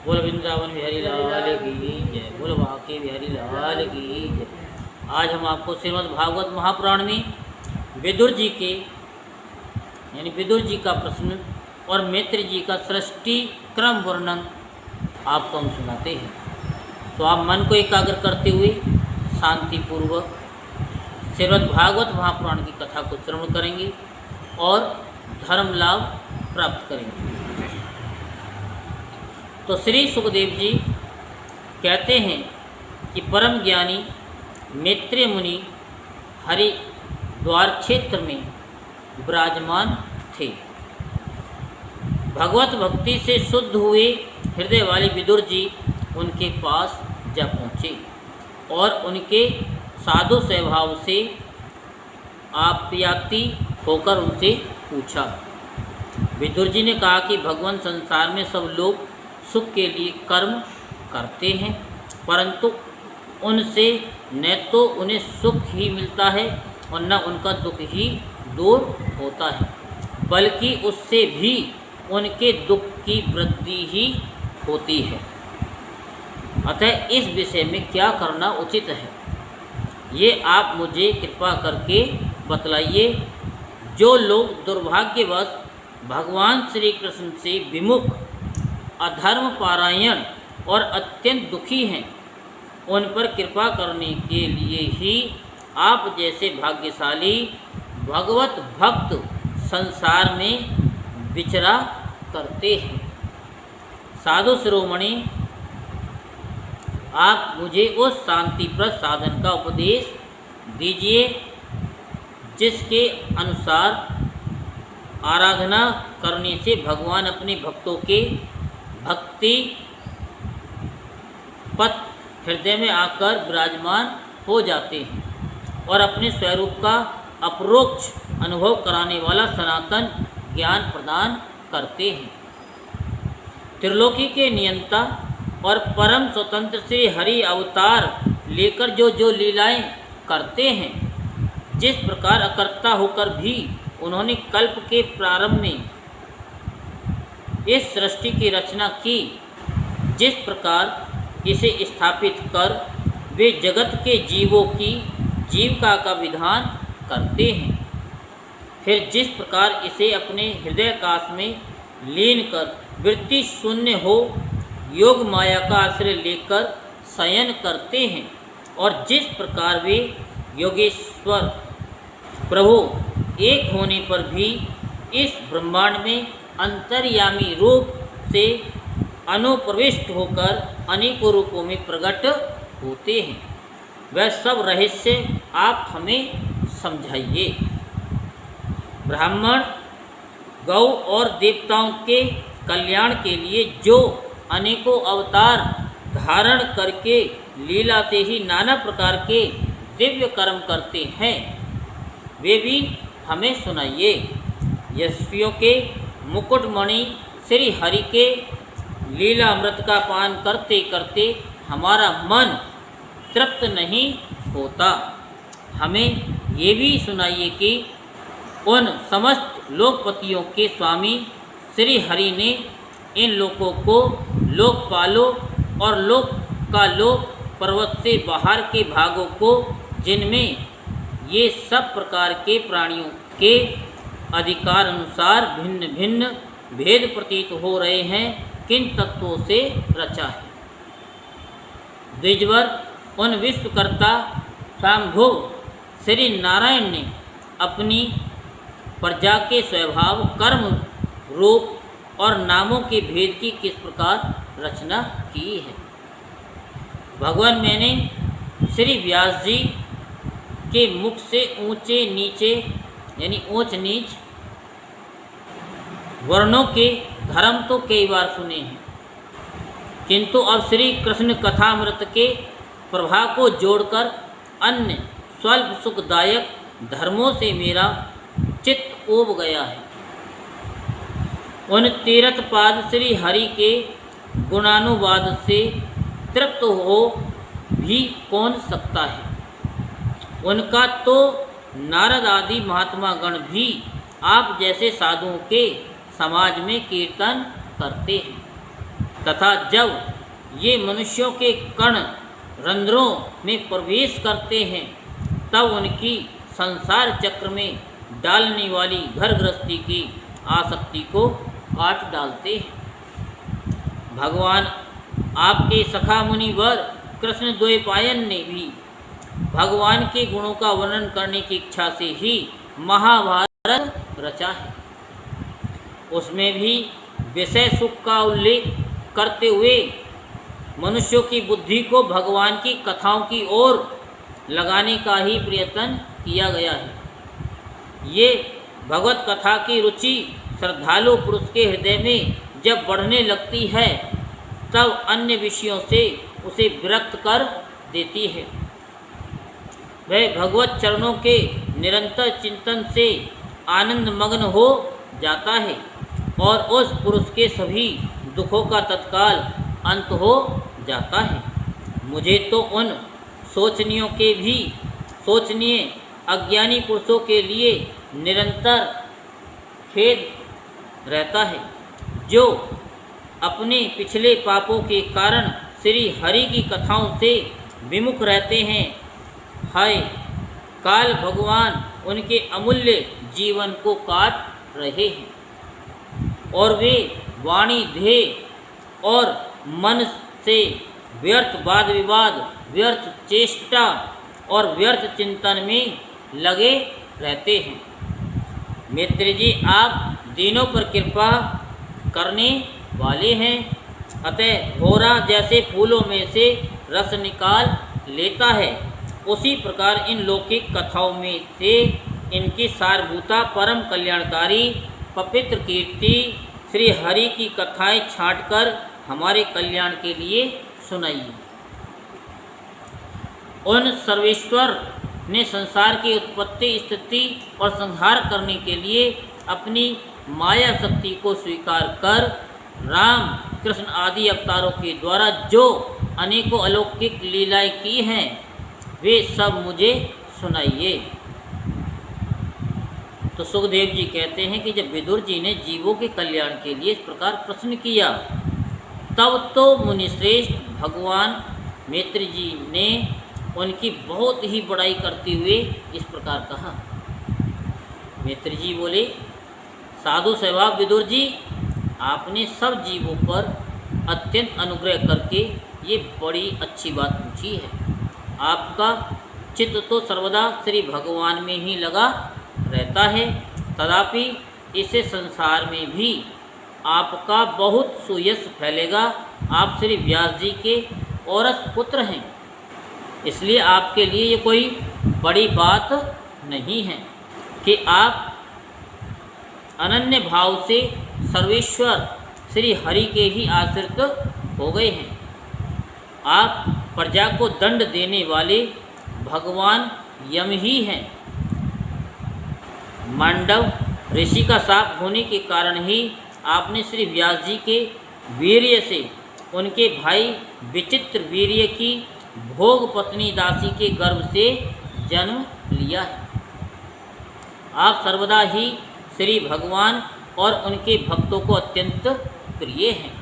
बोल वृंदावन बिहारी लाल की जय, बोल बांके बिहारी लाल की जय। आज हम आपको श्रीमद् भागवत महापुराण में विदुर जी के यानी विदुर जी का प्रश्न और मैत्री जी का सृष्टि क्रम वर्णन आपको हम सुनाते हैं। तो आप मन को एकाग्र करते हुए शांतिपूर्वक श्रीमद् भागवत महापुराण की कथा को श्रवण करेंगे और धर्म लाभ प्राप्त करेंगे। तो श्री सुखदेव जी कहते हैं कि परम ज्ञानी मैत्रेय मुनि हरिद्वार क्षेत्र में विराजमान थे। भगवत भक्ति से शुद्ध हुए हृदय वाले विदुर जी उनके पास जा पहुँचे और उनके साधु स्वभाव से आप्यायी होकर उनसे पूछा। विदुर जी ने कहा कि भगवान संसार में सब लोग सुख के लिए कर्म करते हैं, परंतु उनसे न तो उन्हें सुख ही मिलता है और न उनका दुख ही दूर होता है, बल्कि उससे भी उनके दुख की वृद्धि ही होती है। अतः इस विषय में क्या करना उचित है, ये आप मुझे कृपा करके बतलाइए। जो लोग दुर्भाग्यवश भगवान श्री कृष्ण से विमुख, अधर्म पारायण और अत्यंत दुखी हैं, उन पर कृपा करने के लिए ही आप जैसे भाग्यशाली भगवत भक्त संसार में विचरा करते हैं। साधु शिरोमणि, आप मुझे उस शांतिप्रद साधन का उपदेश दीजिए जिसके अनुसार आराधना करने से भगवान अपने भक्तों के भक्ति पथ हृदय में आकर विराजमान हो जाते हैं और अपने स्वरूप का अपरोक्ष अनुभव कराने वाला सनातन ज्ञान प्रदान करते हैं। त्रिलोकी के नियंता और परम स्वतंत्र श्री हरि अवतार लेकर जो लीलाएं करते हैं, जिस प्रकार अकर्ता होकर भी उन्होंने कल्प के प्रारंभ में इस सृष्टि की रचना की, जिस प्रकार इसे स्थापित कर वे जगत के जीवों की जीविका का विधान करते हैं, फिर जिस प्रकार इसे अपने हृदयाकाश में लीन कर वृत्ति शून्य हो योग माया का आश्रय लेकर शयन करते हैं, और जिस प्रकार वे योगेश्वर प्रभु एक होने पर भी इस ब्रह्मांड में अंतर्यामी रूप से अनुप्रविष्ट होकर अनेकों रूपों में प्रकट होते हैं, वह सब रहस्य आप हमें समझाइए। ब्राह्मण, गौ और देवताओं के कल्याण के लिए जो अनेकों अवतार धारण करके लीला से ही नाना प्रकार के दिव्य कर्म करते हैं, वे भी हमें सुनाइए। यशस्वियों के मुकुटमणि श्री हरि के लीला अमृत का पान करते करते हमारा मन तृप्त नहीं होता। हमें ये भी सुनाइए कि उन समस्त लोकपतियों के स्वामी श्री हरि ने इन लोकों को लोकपालों और लोक का लोक पर्वत से बाहर के भागों को, जिनमें ये सब प्रकार के प्राणियों के अधिकार अनुसार भिन्न भिन्न भेद प्रतीत हो रहे हैं, किन तत्वों से रचा है। द्विजवर, उन विश्वकर्ता स्वयंभुव श्री नारायण ने अपनी प्रजा के स्वभाव, कर्म, रूप और नामों के भेद की किस प्रकार रचना की है। भगवान, मैंने श्री व्यास जी के मुख से ऊंचे नीचे यानी ऊंच नीच वर्णों के धर्म तो कई बार सुने हैं, किंतु अब श्री कृष्ण कथामृत के प्रभाव को जोड़कर अन्य स्वल्प सुखदायक धर्मों से मेरा चित्त ऊब गया है। उन तीर्थपाद श्री हरि के गुणानुवाद से तृप्त हो भी कौन सकता है। उनका तो नारद आदि महात्मा गण भी आप जैसे साधुओं के समाज में कीर्तन करते हैं। तथा जब ये मनुष्यों के कण रंध्रों में प्रवेश करते हैं तब उनकी संसार चक्र में डालने वाली घर गृहस्थी की आसक्ति को काट डालते हैं। भगवान आपके सखा मुनिवर कृष्ण द्वैपायन ने भी भगवान के गुणों का वर्णन करने की इच्छा से ही महाभारत रचा है। उसमें भी विषय सुख का उल्लेख करते हुए मनुष्यों की बुद्धि को भगवान की कथाओं की ओर लगाने का ही प्रयत्न किया गया है। ये भगवत कथा की रुचि श्रद्धालु पुरुष के हृदय में जब बढ़ने लगती है तब अन्य विषयों से उसे विरक्त कर देती है। वह भगवत चरणों के निरंतर चिंतन से आनंद मग्न हो जाता है और उस पुरुष के सभी दुखों का तत्काल अंत हो जाता है। मुझे तो उन सोचनीय अज्ञानी पुरुषों के लिए निरंतर खेद रहता है जो अपने पिछले पापों के कारण श्री हरि की कथाओं से विमुख रहते हैं। हाय, काल भगवान उनके अमूल्य जीवन को काट रहे हैं और वे वाणी, ध्येय और मन से व्यर्थ वाद विवाद, व्यर्थ चेष्टा और व्यर्थ चिंतन में लगे रहते हैं। मित्र जी, आप दीनों पर कृपा करने वाले हैं, अतः भौरा जैसे फूलों में से रस निकाल लेता है, उसी प्रकार इन लौकिक कथाओं में से इनकी सारभूता परम कल्याणकारी पवित्र कीर्ति श्री हरि की कथाएं छांटकर हमारे कल्याण के लिए सुनाइए। उन सर्वेश्वर ने संसार की उत्पत्ति, स्थिति और संहार करने के लिए अपनी माया शक्ति को स्वीकार कर राम कृष्ण आदि अवतारों के द्वारा जो अनेकों अलौकिक लीलाएं की हैं वे सब मुझे सुनाइए। तो सुखदेव जी कहते हैं कि जब विदुर जी ने जीवों के कल्याण के लिए इस प्रकार प्रश्न किया तब तो मुनिश्रेष्ठ भगवान मैत्री जी ने उनकी बहुत ही बड़ाई करते हुए इस प्रकार कहा। मैत्री जी बोले, साधु स्वभाव विदुर जी, आपने सब जीवों पर अत्यंत अनुग्रह करके ये बड़ी अच्छी बात पूछी है। आपका चित्त तो सर्वदा श्री भगवान में ही लगा रहता है, तथापि इस संसार में भी आपका बहुत सुयश फैलेगा। आप श्री व्यास जी के औरस पुत्र हैं, इसलिए आपके लिए ये कोई बड़ी बात नहीं है कि आप अनन्य भाव से सर्वेश्वर श्री हरि के ही आश्रित हो गए हैं। आप प्रजा को दंड देने वाले भगवान यम ही हैं। मांडव ऋषि का शाप होने के कारण ही आपने श्री व्यास जी के वीर्य से उनके भाई विचित्र वीर्य की भोग पत्नी दासी के गर्भ से जन्म लिया है। आप सर्वदा ही श्री भगवान और उनके भक्तों को अत्यंत प्रिय हैं,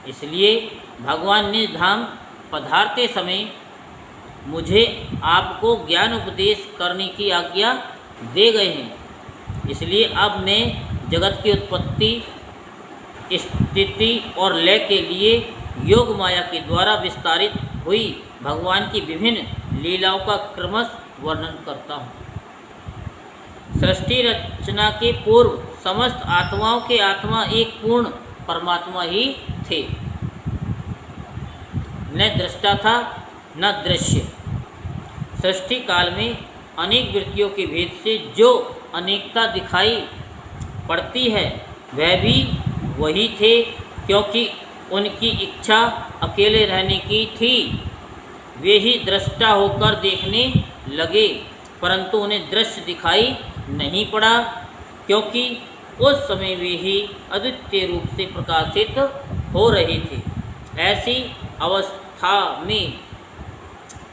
इसलिए भगवान निज धाम पधारते समय मुझे आपको ज्ञान उपदेश करने की आज्ञा दे गए हैं। इसलिए अब मैं जगत की उत्पत्ति, स्थिति और लय के लिए योग माया के द्वारा विस्तारित हुई भगवान की विभिन्न लीलाओं का क्रमश वर्णन करता हूँ। सृष्टि रचना के पूर्व समस्त आत्माओं के आत्मा एक पूर्ण परमात्मा ही थे। न दृष्टा था न दृश्य। सृष्टि काल में अनेक वृत्तियों के भेद से जो अनेकता दिखाई पड़ती है वह भी वही थे, क्योंकि उनकी इच्छा अकेले रहने की थी। वे ही दृष्टा होकर देखने लगे, परंतु उन्हें दृश्य दिखाई नहीं पड़ा, क्योंकि उस समय वे ही अद्वितीय रूप से प्रकाशित हो रहे थे। ऐसी अवस्था में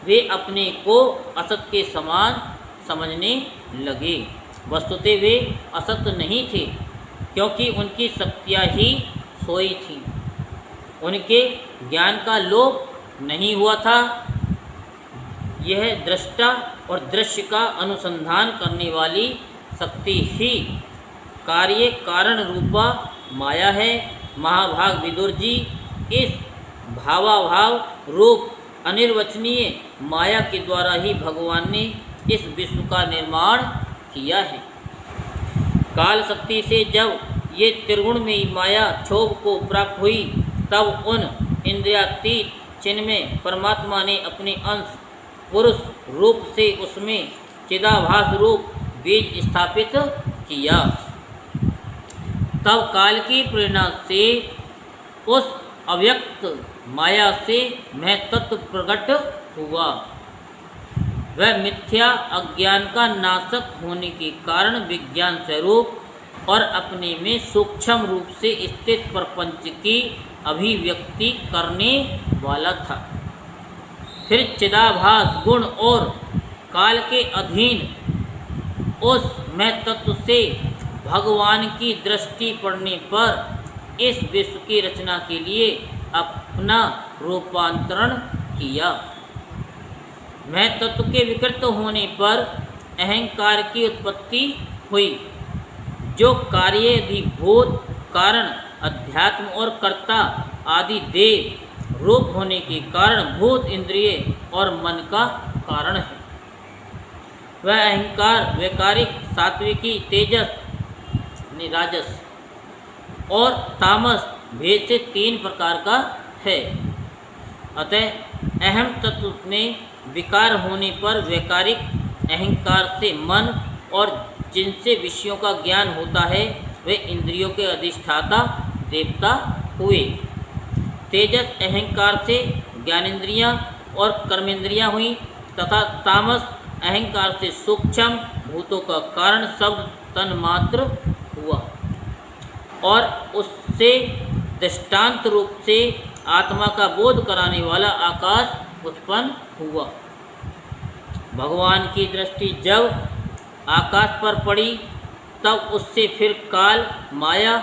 वे अपने को असत के समान समझने लगे। वस्तुतः वे असत नहीं थे, क्योंकि उनकी शक्तियाँ ही सोई थीं। उनके ज्ञान का लोप नहीं हुआ था। यह दृष्टा और दृश्य का अनुसंधान करने वाली शक्ति ही कार्य कारण रूपा माया है। महाभाग विदुर जी, इस भावाभाव रूप अनिर्वचनीय माया के द्वारा ही भगवान ने इस विश्व का निर्माण किया है। काल शक्ति से जब ये त्रिगुणमयी माया क्षोभ को प्राप्त हुई, तब उन इंद्रियातीत चिन्मय परमात्मा ने अपने अंश पुरुष रूप से उसमें चिदाभास रूप बीज स्थापित किया। तब काल की प्रेरणा से उस अव्यक्त माया से महत्त्व प्रकट हुआ। वह मिथ्या अज्ञान का नाशक होने के कारण विज्ञान स्वरूप और अपने में सूक्ष्म रूप से स्थित प्रपंच की अभिव्यक्ति करने वाला था। फिर चिदाभास गुण और काल के अधीन उस महत्त्व से भगवान की दृष्टि पड़ने पर इस विश्व की रचना के लिए अपना रूपांतरण किया। महत्त्व के विकृत होने पर अहंकार की उत्पत्ति हुई, जो कार्याधिभूत कारण अध्यात्म और कर्ता आदि देव रूप होने के कारण भूत इंद्रिय और मन का कारण है। वह अहंकार वैकारिक सात्विकी तेजस राजस और तामस भेद से 3 प्रकार का है। अतः अहम तत्व में विकार होने पर वैकारिक अहंकार से मन और जिनसे विषयों का ज्ञान होता है वे इंद्रियों के अधिष्ठाता देवता हुए। तेजस अहंकार से ज्ञानेंद्रियां और कर्मेंद्रियां हुई तथा तामस अहंकार से सूक्ष्म भूतों का कारण शब्द तन्मात्र हुआ और उससे दृष्टांत रूप से आत्मा का बोध कराने वाला आकाश उत्पन्न हुआ। भगवान की दृष्टि जब आकाश पर पड़ी, तब उससे फिर काल माया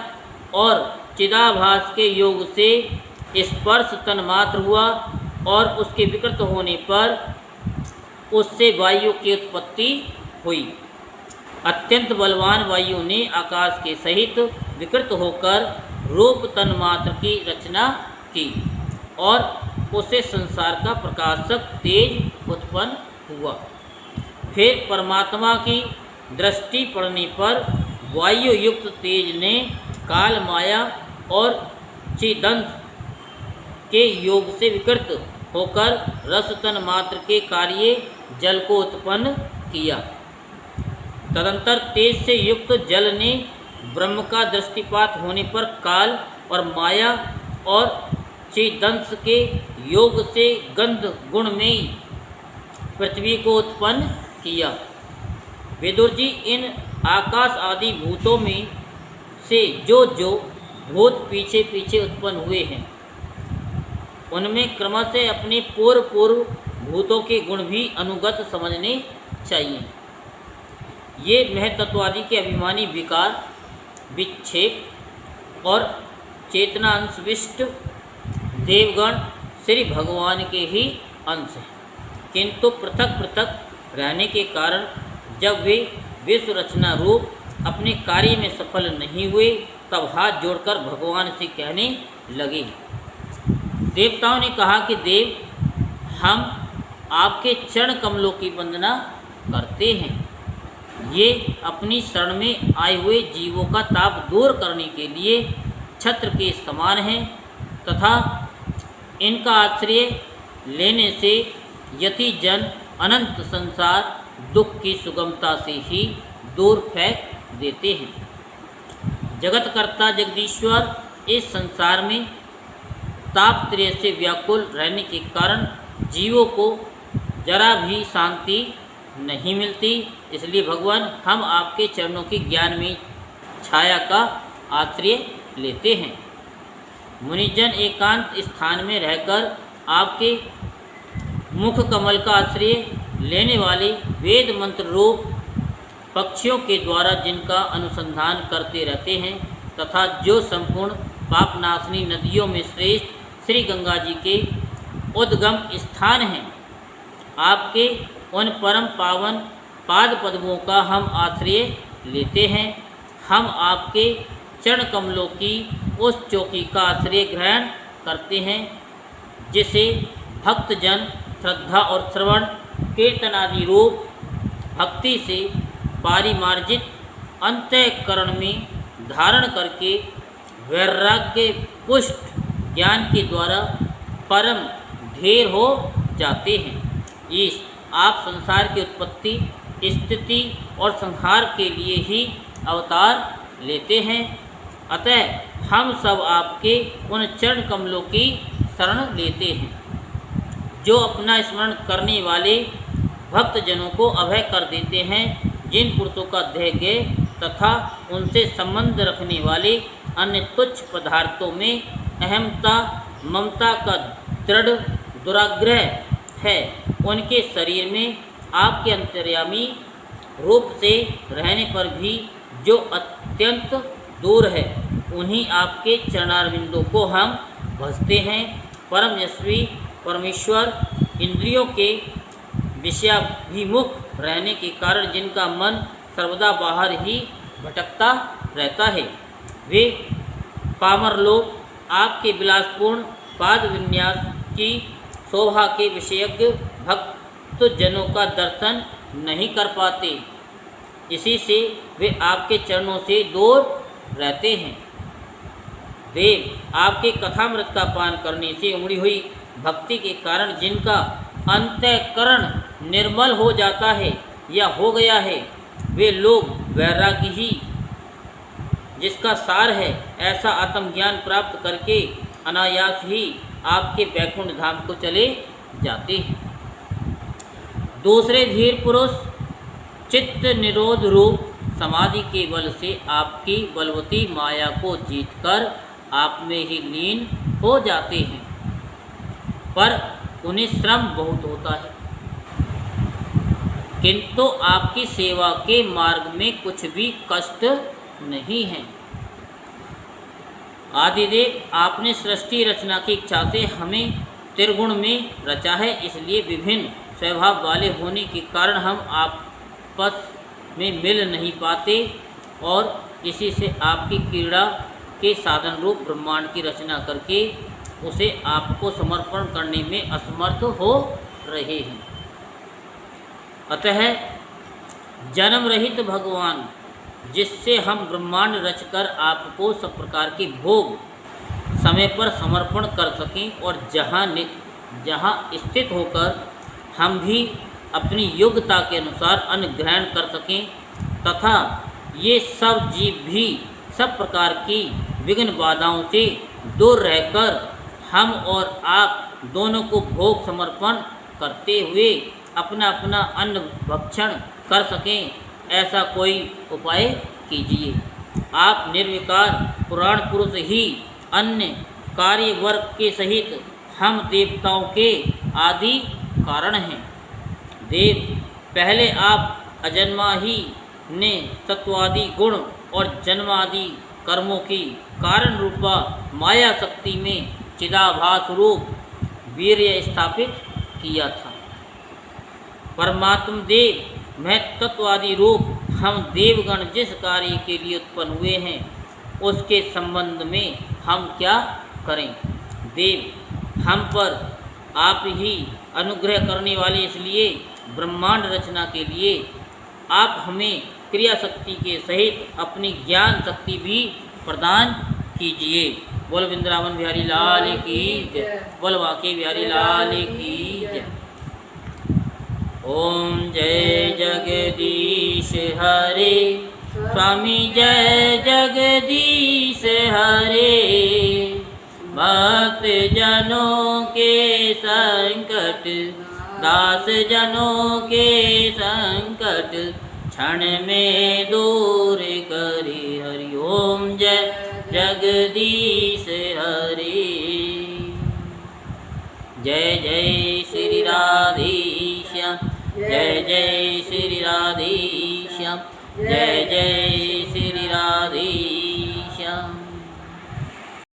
और चिदाभास के योग से स्पर्श तन्मात्र हुआ और उसके विकृत होने पर उससे वायु की उत्पत्ति हुई। अत्यंत बलवान वायु ने आकाश के सहित विकृत होकर रूप तन्मात्र की रचना की और उससे संसार का प्रकाशक तेज उत्पन्न हुआ। फिर परमात्मा की दृष्टि पड़ने पर वायु युक्त तेज ने काल माया और चिदंत के योग से विकृत होकर रस तन्मात्र के कार्य जल को उत्पन्न किया। तदंतर तेज से युक्त जल ने ब्रह्म का दृष्टिपात होने पर काल और माया और चिदंश के योग से गंध गुणमयी पृथ्वी को उत्पन्न किया। विदुर जी, इन आकाश आदि भूतों में से जो जो भूत पीछे पीछे उत्पन्न हुए हैं, उनमें क्रमशः अपने पूर्व भूतों के गुण भी अनुगत समझने चाहिए। ये महतत्वादि के अभिमानी विकार, विक्षेप और चेतना अंशविष्ट देवगण श्री भगवान के ही अंश हैं, किंतु पृथक पृथक रहने के कारण जब वे विश्व रचना रूप अपने कार्य में सफल नहीं हुए, तब हाथ जोड़कर भगवान से कहने लगे। देवताओं ने कहा कि देव, हम आपके चरण कमलों की वंदना करते हैं। ये अपनी शरण में आए हुए जीवों का ताप दूर करने के लिए छत्र के समान हैं तथा इनका आश्रय लेने से यति जन अनंत संसार दुख की सुगमता से ही दूर फेंक देते हैं। जगतकर्ता जगदीश्वर इस संसार में तापत्रय से व्याकुल रहने के कारण जीवों को जरा भी शांति नहीं मिलती। इसलिए भगवान, हम आपके चरणों की ज्ञान में छाया का आश्रय लेते हैं। मुनिजन एकांत स्थान में रहकर आपके मुख कमल का आश्रय लेने वाले वेद मंत्र रूप पक्षियों के द्वारा जिनका अनुसंधान करते रहते हैं तथा जो संपूर्ण पापनाशनी नदियों में श्रेष्ठ श्री गंगा जी के उद्गम स्थान हैं। आपके उन परम पावन पाद पद्मों का हम आश्रय लेते हैं। हम आपके चरण कमलों की उस चौकी का आश्रय ग्रहण करते हैं जिसे भक्तजन श्रद्धा और श्रवण कीर्तन आदि रूप भक्ति से पारिमार्जित अंतःकरण में धारण करके वैराग्य पुष्ट ज्ञान के द्वारा परम ढेर हो जाते हैं। इस आप संसार की उत्पत्ति, स्थिति और संहार के लिए ही अवतार लेते हैं। अतः हम सब आपके उन चरण कमलों की शरण लेते हैं जो अपना स्मरण करने वाले भक्तजनों को अभय कर देते हैं। जिन पुरुषों का धैर्य तथा उनसे संबंध रखने वाले अन्य तुच्छ पदार्थों में अहमता ममता का दृढ़ दुराग्रह है, उनके शरीर में आपके अंतर्यामी रूप से रहने पर भी जो अत्यंत दूर है, उन्हीं आपके चरणारविंदों को हम भजते हैं। परम यशस्वी परमेश्वर इंद्रियों के विषयाभिमुख रहने के कारण जिनका मन सर्वदा बाहर ही भटकता रहता है, वे पामर लोग आपके विलासपूर्ण पाद विन्यास की शोभा के विषयज्ञ भक्तजनों का दर्शन नहीं कर पाते। इसी से वे आपके चरणों से दूर रहते हैं। देव आपके कथामृत का पान करने से उमड़ी हुई भक्ति के कारण जिनका अंतःकरण निर्मल हो जाता है या हो गया है, वे लोग वैराग्य ही जिसका सार है, ऐसा आत्मज्ञान प्राप्त करके अनायास ही आपके वैकुंठ धाम को चले जाते हैं। दूसरे धीर पुरुष चित्त निरोध रूप समाधि के बल से आपकी बलवती माया को जीतकर आप में ही लीन हो जाते हैं, पर उन्हें श्रम बहुत होता है। किंतु आपकी सेवा के मार्ग में कुछ भी कष्ट नहीं है। आदिदेव आपने सृष्टि रचना की इच्छा से हमें त्रिगुण में रचा है, इसलिए विभिन्न स्वभाव वाले होने के कारण हम आपस में मिल नहीं पाते और इसी से आपकी क्रीड़ा के साधन रूप ब्रह्मांड की रचना करके उसे आपको समर्पण करने में असमर्थ हो रहे हैं। अतः जन्म रहित भगवान जिससे हम ब्रह्मांड रचकर आपको सब प्रकार के भोग समय पर समर्पण कर सकें और जहाँ स्थित होकर हम भी अपनी योग्यता के अनुसार अन्न ग्रहण कर सकें तथा ये सब जीव भी सब प्रकार की विघ्न बाधाओं से दूर रहकर हम और आप दोनों को भोग समर्पण करते हुए अपना अपना अन्न भक्षण कर सकें, ऐसा कोई उपाय कीजिए। आप निर्विकार पुराण पुरुष ही अन्य कार्य वर्ग के सहित हम देवताओं के आदि कारण हैं। देव पहले आप अजन्मा ही ने सत्वादि गुण और जन्मादि कर्मों की कारण रूपा माया शक्ति में चिदाभास रूप वीर्य स्थापित किया था। परमात्म देव महत्त्वादि रूप हम देवगण जिस कार्य के लिए उत्पन्न हुए हैं उसके संबंध में हम क्या करें। देव हम पर आप ही अनुग्रह करने वाले, इसलिए ब्रह्मांड रचना के लिए आप हमें क्रिया शक्ति के सहित अपनी ज्ञान शक्ति भी प्रदान कीजिए। बोल वृंदावन बिहारी लाल की जय, बोल वाके बिहारी लाल की जय। ओम जय जगदीश हरे स्वामी जय जगदीश हरे। भक्त जनों के संकट दास जनों के संकट क्षण में दूर करी हरि। ओम जय जगदीश हरे। जय जय श्री राधेश्याम, जय जय श्री राधेश्याम, जय जय